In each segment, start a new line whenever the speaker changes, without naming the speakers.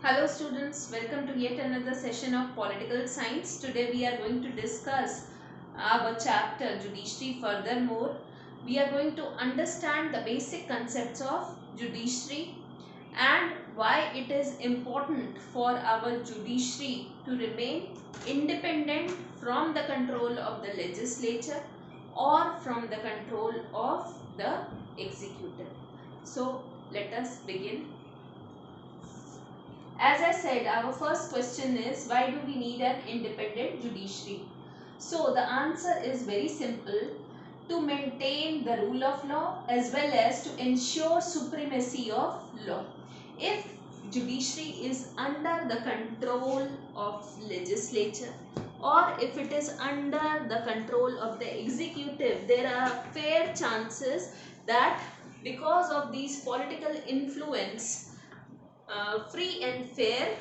Hello students, welcome to yet another session of political science. Today we are going to discuss our chapter Judiciary. Furthermore, we are going to understand the basic concepts of judiciary and why it is important for our judiciary to remain independent from the control of the legislature or from the control of the executive. So let us begin. As I said, our first question is, why do we need an independent judiciary? So the answer is very simple: to maintain the rule of law as well as to ensure supremacy of law. If judiciary is under the control of legislature or if it is under the control of the executive, there are fair chances that because of these political influence, free and fair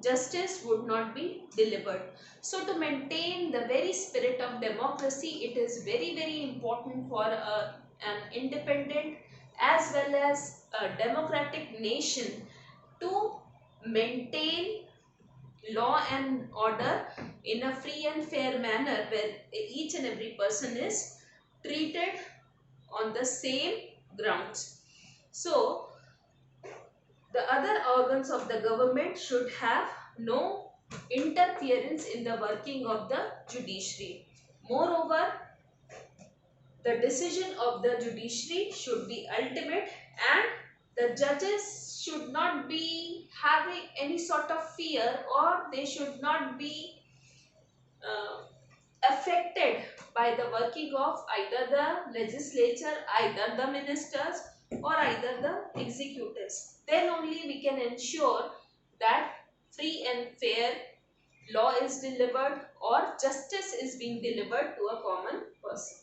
justice would not be delivered. So to maintain the very spirit of democracy, it is very important for an independent as well as a democratic nation to maintain law and order in a free and fair manner, where each and every person is treated on the same grounds. So the other organs of the government should have no interference in the working of the judiciary. Moreover, the decision of the judiciary should be ultimate and the judges should not be having any sort of fear, or they should not be uh, affected by the working of either the legislature, either the ministers, or either the executives. Then only we can ensure that free and fair law is delivered or justice is being delivered to a common person.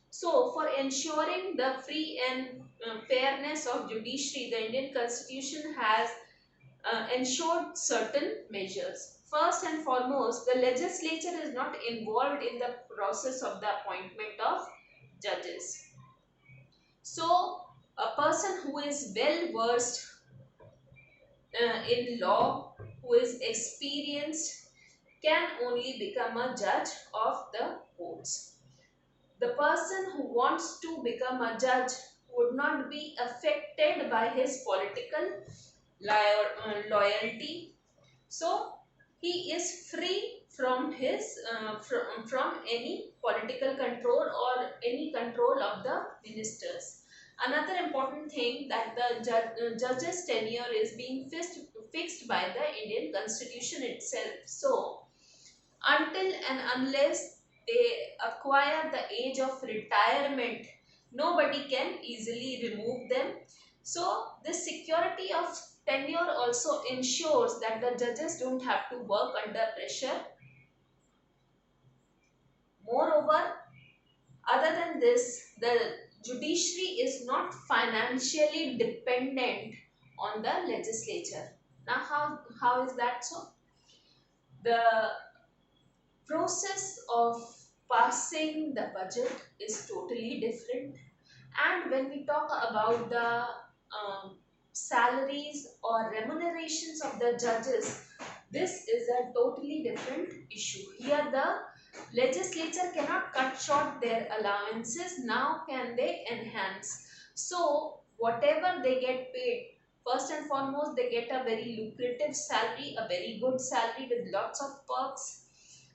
So for ensuring the free and fairness of judiciary, the Indian Constitution has ensured certain measures. First and foremost, the legislature is not involved in the process of the appointment of judges. So, a person who is well versed in law, who is experienced, can only become a judge of the courts. The person who wants to become a judge would not be affected by his political loyalty. So he is free from his from any political control or any control of the ministers. Another important thing, that the judge's tenure is being fixed by the Indian Constitution itself. So until and unless they acquire the age of retirement, nobody can easily remove them. So this security of tenure also ensures that the judges don't have to work under pressure. Moreover, other than this, the judiciary is not financially dependent on the legislature. Now, how is that so? The process of passing the budget is totally different, and when we talk about the salaries or remunerations of the judges, this is a totally different issue. Here the legislature cannot cut short their allowances, now can they enhance. So whatever they get paid, first and foremost they get a very lucrative salary, a very good salary with lots of perks.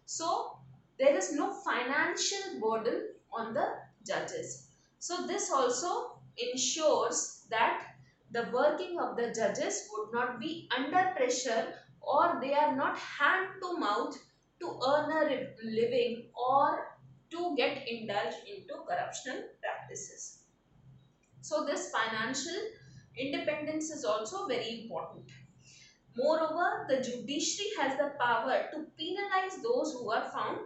So there is no financial burden on the judges. So this also ensures that the working of the judges would not be under pressure, or they are not hand to mouth to earn a living or to get indulged into corruptional practices. So this financial independence is also very important. Moreover, the judiciary has the power to penalize those who are found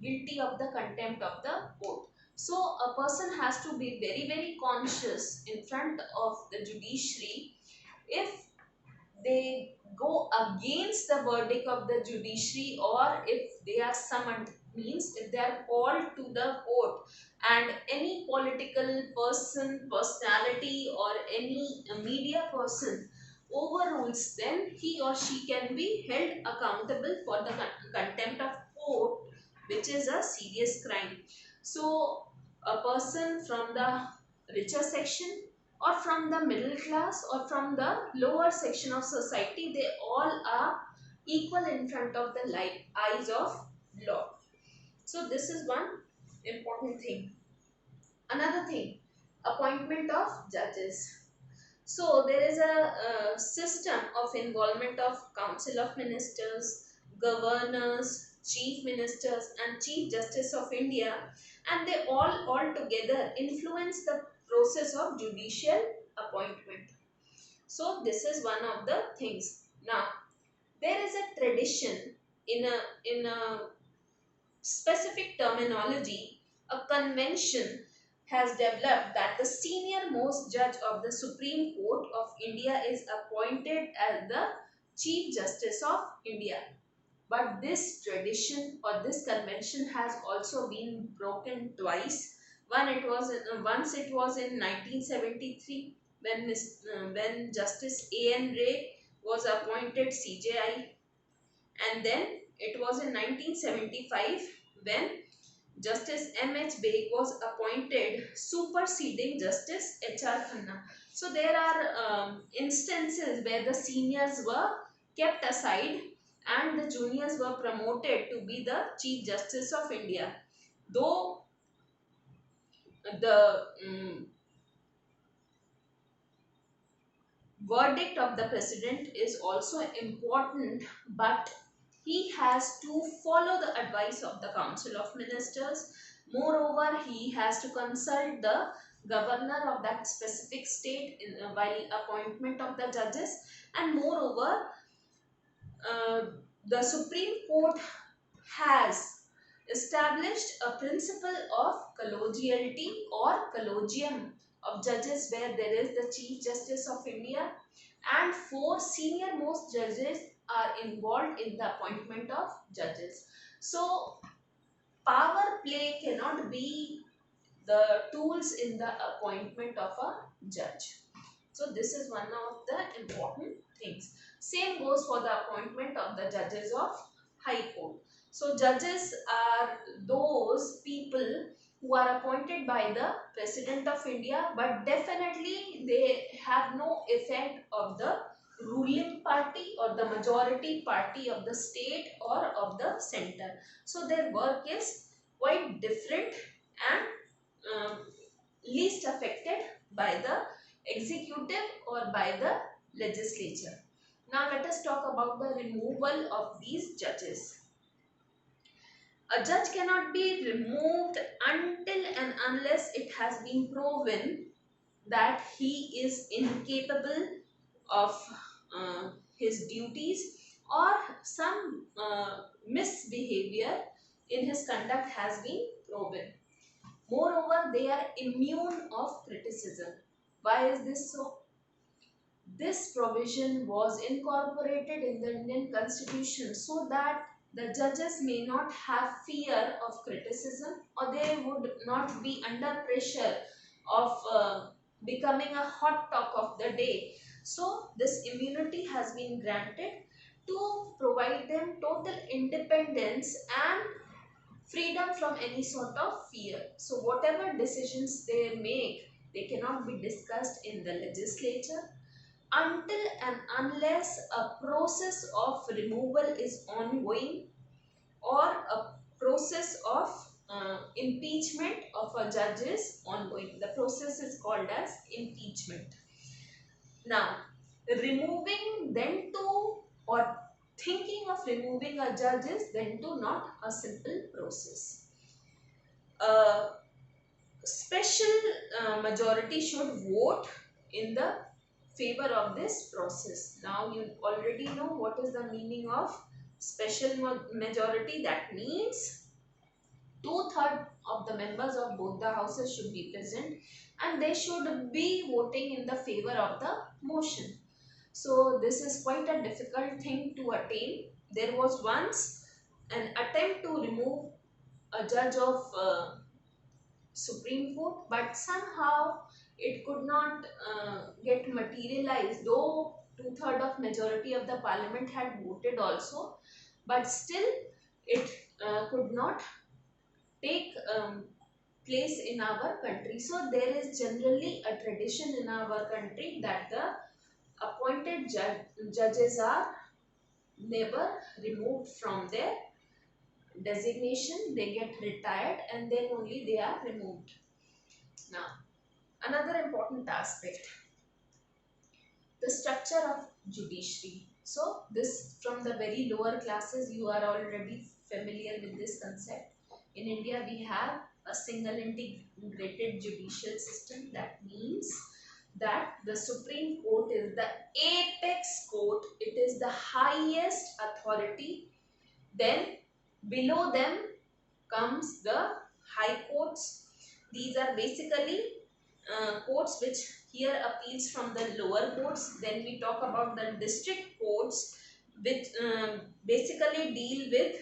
guilty of the contempt of the court. So a person has to be very conscious in front of the judiciary. If they go against the verdict of the judiciary, or if they are summoned, means if they are called to the court and any political person, personality, or any media person overrules, then he or she can be held accountable for the contempt of court, which is a serious crime. So a person from the richer section or from the middle class or from the lower section of society, they all are equal in front of the eyes of law. So this is one important thing. Another thing, appointment of judges. So there is a system of involvement of Council of Ministers, governors, chief ministers and chief justice of India, and they all together influence the process of judicial appointment. So this is one of the things. Now there is a tradition in a specific terminology. A convention has developed that the senior most judge of the Supreme Court of India is appointed as the Chief Justice of India. But this tradition or this convention has also been broken twice. Once it was in 1973 when Justice A.N. Ray was appointed CJI, and then it was in 1975 when Justice M.H. Baig was appointed, superseding Justice H.R. Khanna. So there are instances where the seniors were kept aside and the juniors were promoted to be the Chief Justice of India. Though the verdict of the president is also important, but he has to follow the advice of the Council of Ministers. Moreover, he has to consult the governor of that specific state while appointment of the judges, and moreover, uh, the Supreme Court has established a principle of collegiality or collegium of judges, where there is the Chief Justice of India and four senior most judges are involved in the appointment of judges. So power play cannot be the tools in the appointment of a judge. So this is one of the important things. Same goes for the appointment of the judges of High Court. So judges are those people who are appointed by the President of India, but definitely they have no effect of the ruling party or the majority party of the state or of the center. So their work is quite different and least affected by the executive or by the legislature. Now let us talk about the removal of these judges. A judge cannot be removed until and unless it has been proven that he is incapable of his duties, or some misbehavior in his conduct has been proven. Moreover, they are immune of criticism. Why is this so? This provision was incorporated in the Indian Constitution so that the judges may not have fear of criticism, or they would not be under pressure of becoming a hot talk of the day. So this immunity has been granted to provide them total independence and freedom from any sort of fear. So whatever decisions they make, they cannot be discussed in the legislature until and unless a process of removal is ongoing, or a process of impeachment of a judge is ongoing. The process is called as impeachment. Now, removing then to, or thinking of removing a judge is then to not a simple process. A special majority should vote in the favor of this process. Now you already know what is the meaning of special majority. That means 2/3 of the members of both the houses should be present and they should be voting in the favor of the motion. So this is quite a difficult thing to attain. There was once an attempt to remove a judge of Supreme Court, but somehow it could not get materialized, though 2/3 of majority of the parliament had voted also, but still it could not take place in our country. So there is generally a tradition in our country that the appointed judges are never removed from their designation. They get retired and then only they are removed. Now, another important aspect, the structure of judiciary. So this, from the very lower classes, you are already familiar with this concept. In India, we have a single integrated judicial system. That means that the Supreme Court is the apex court. It is the highest authority. Then below them comes the high courts. These are basically courts which here appeals from the lower courts. Then we talk about the district courts, which basically deal with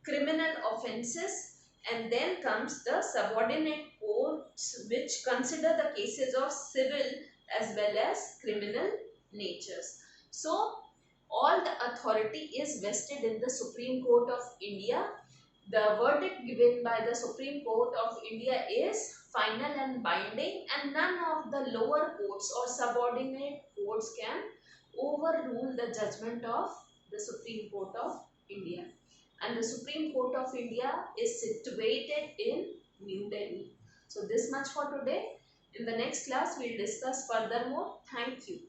criminal offences, and then comes the subordinate courts which consider the cases of civil as well as criminal natures. So all the authority is vested in the Supreme Court of India. The verdict given by the Supreme Court of India is final and binding, and none of the lower courts or subordinate courts can overrule the judgment of the Supreme Court of India. And the Supreme Court of India is situated in New Delhi. So this much for today. In the next class, we will discuss furthermore. Thank you.